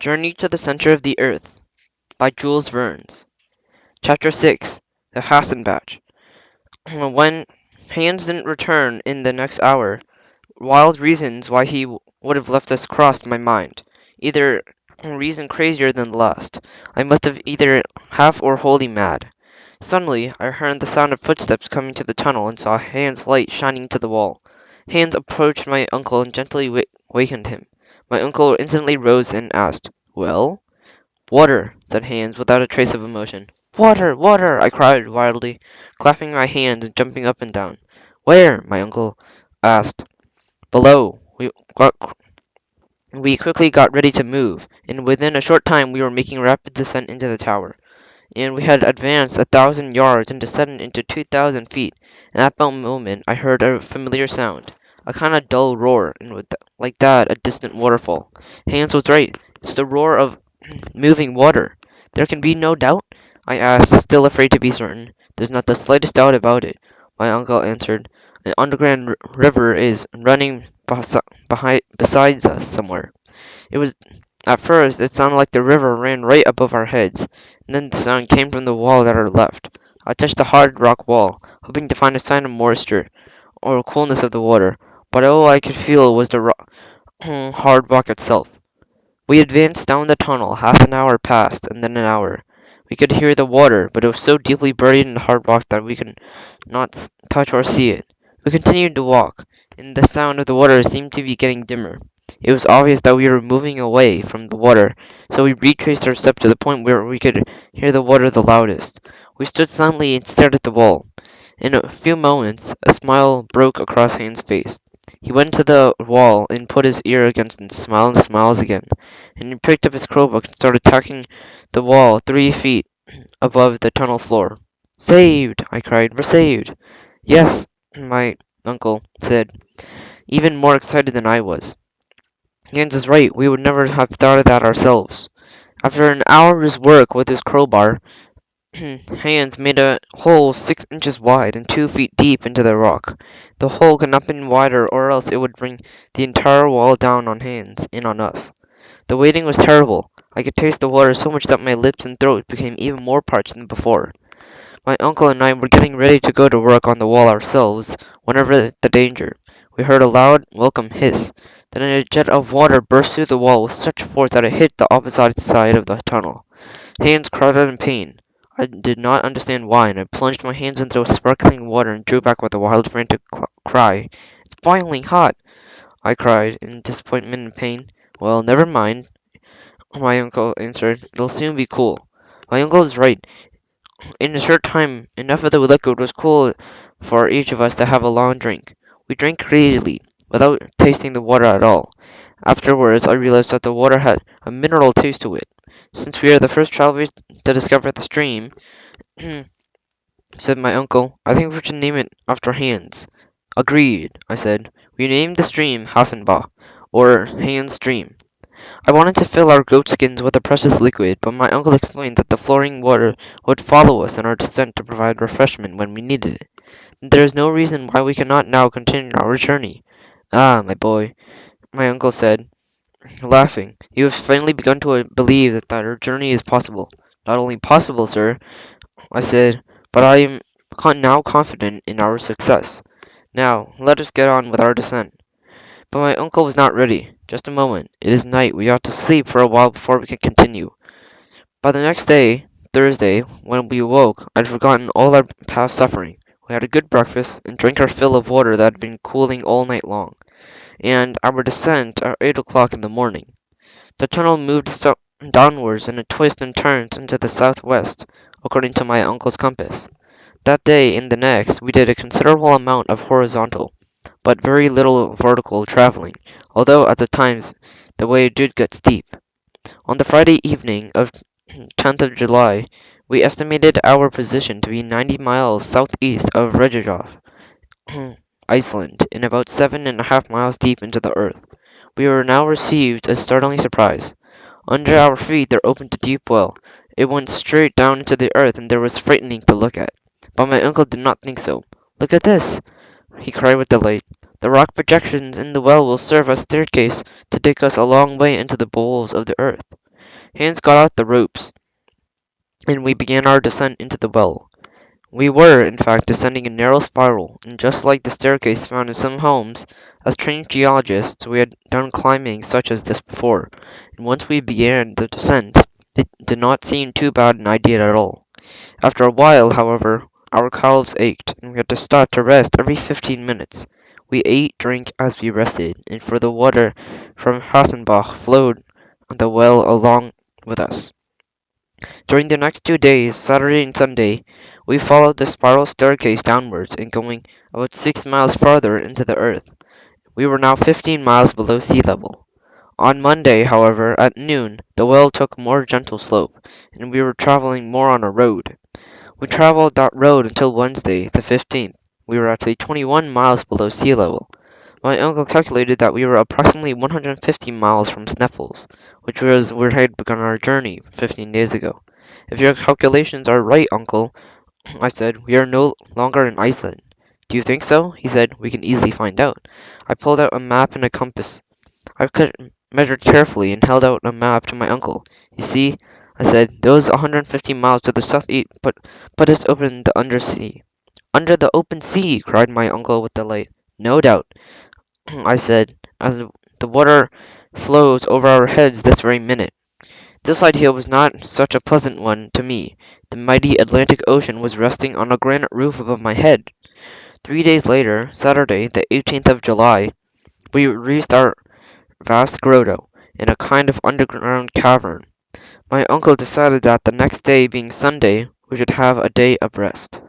Journey to the Center of the Earth by Jules Verne. Chapter 6 The Hassan Batch. When Hans didn't return in the next hour, wild reasons why he would have left us crossed my mind. Either reason crazier than the last. I must have either half or wholly mad. Suddenly, I heard the sound of footsteps coming to the tunnel and saw Hans' light shining to the wall. Hans approached my uncle and gently wakened him. My uncle instantly rose and asked, "Well?" "Water," said Hans, without a trace of emotion. "Water! Water!" I cried wildly, clapping my hands and jumping up and down. "Where?" my uncle asked. "Below." We quickly got ready to move, and within a short time we were making rapid descent into the tower. And we had advanced 1,000 yards and descended into 2,000 feet. At that moment I heard a familiar sound, a kind of dull roar, and like that a distant waterfall. Hans was right. It's the roar of moving water. There can be no doubt? I asked, still afraid to be certain. There's not the slightest doubt about it, my uncle answered. An underground river is running besides us somewhere. It was At first it sounded like the river ran right above our heads, and then the sound came from the wall at our left. I touched the hard rock wall, hoping to find a sign of moisture or coolness of the water, but all I could feel was the hard rock itself. We advanced down the tunnel. Half an hour passed, and then an hour. We could hear the water, but it was so deeply buried in the hard rock that we could not touch or see it. We continued to walk, and the sound of the water seemed to be getting dimmer. It was obvious that we were moving away from the water, so we retraced our steps to the point where we could hear the water the loudest. We stood silently and stared at the wall. In a few moments, a smile broke across Haines' face. He went to the wall and put his ear against it and smiled and smiles again. And he picked up his crowbar and started tacking the wall 3 feet above the tunnel floor. "Saved!" I cried. "We're saved!" "Yes," my uncle said, even more excited than I was. "Hans is right. We would never have thought of that ourselves." After an hour's work with his crowbar, Hans made a hole 6 inches wide and 2 feet deep into the rock. The hole could not have been wider, or else it would bring the entire wall down on Hans and on us. The waiting was terrible. I could taste the water so much that my lips and throat became even more parched than before. My uncle and I were getting ready to go to work on the wall ourselves, whenever the danger. We heard a loud, welcome hiss. Then a jet of water burst through the wall with such force that it hit the opposite side of the tunnel. Hans cried out in pain. I did not understand why, and I plunged my hands into the sparkling water and drew back with a wild, frantic cry. "It's boiling hot!" I cried, in disappointment and pain. "Well, never mind," my uncle answered. "It'll soon be cool." My uncle was right. In a short time, enough of the liquid was cool for each of us to have a long drink. We drank greedily, without tasting the water at all. Afterwards, I realized that the water had a mineral taste to it. "Since we are the first travelers to discover the stream," said my uncle, "I think we should name it after Hans." "Agreed," I said. We named the stream Hassenbach, or Hans' Stream. I wanted to fill our goat skins with the precious liquid, but my uncle explained that the flowing water would follow us in our descent to provide refreshment when we needed it. "There is no reason why we cannot now continue our journey." "Ah, my boy," my uncle said, laughing, "you have finally begun to believe that our journey is possible." "Not only possible, sir," I said, "but I am now confident in our success. Now, let us get on with our descent." But my uncle was not ready. "Just a moment. It is night. We ought to sleep for a while before we can continue." By the next day, Thursday, when we awoke, I had forgotten all our past suffering. We had a good breakfast, and drank our fill of water that had been cooling all night long, and our descent at 8 o'clock in the morning. The tunnel moved downwards in a twist and turns into the southwest, according to my uncle's compass. That day and the next we did a considerable amount of horizontal, but very little vertical travelling, although at the times the way did get steep. On the Friday evening of 10th of July, we estimated our position to be 90 miles southeast of Reykjavik, Iceland, and about 7.5 miles deep into the earth. We were now received a startling surprise. Under our feet there opened a deep well. It went straight down into the earth, and there was frightening to look at. But my uncle did not think so. "Look at this!" he cried with delight. "The rock projections in the well will serve as staircase to take us a long way into the bowels of the earth." Hans got out the ropes, and we began our descent into the well. We were, in fact, descending a narrow spiral, and just like the staircase found in some homes, as trained geologists, we had done climbing such as this before, and once we began the descent, it did not seem too bad an idea at all. After a while, however, our calves ached, and we had to stop to rest every 15 minutes. We ate, drank as we rested, and for the water from Hassenbach flowed the well along with us. During the next 2 days, Saturday and Sunday, we followed the spiral staircase downwards and going about 6 miles farther into the earth. We were now 15 miles below sea level. On Monday, however, at noon, the well took a more gentle slope, and we were traveling more on a road. We traveled that road until Wednesday, the 15th. We were actually 21 miles below sea level. My uncle calculated that we were approximately 150 miles from Sneffels, which was where I had begun our journey 15 days ago. If your calculations are right, uncle, I said, we are no longer in Iceland. Do you think so? He said, we can easily find out. I pulled out a map and a compass. Measured carefully and held out a map to my uncle. You see, I said, those 150 miles to the southeast put us open the undersea. Under the open sea, cried my uncle with delight. No doubt, I said, as the water flows over our heads this very minute. This idea was not such a pleasant one to me. The mighty Atlantic Ocean was resting on a granite roof above my head. 3 days later, Saturday, the 18th of July, we reached our vast grotto, in a kind of underground cavern. My uncle decided that the next day being Sunday, we should have a day of rest.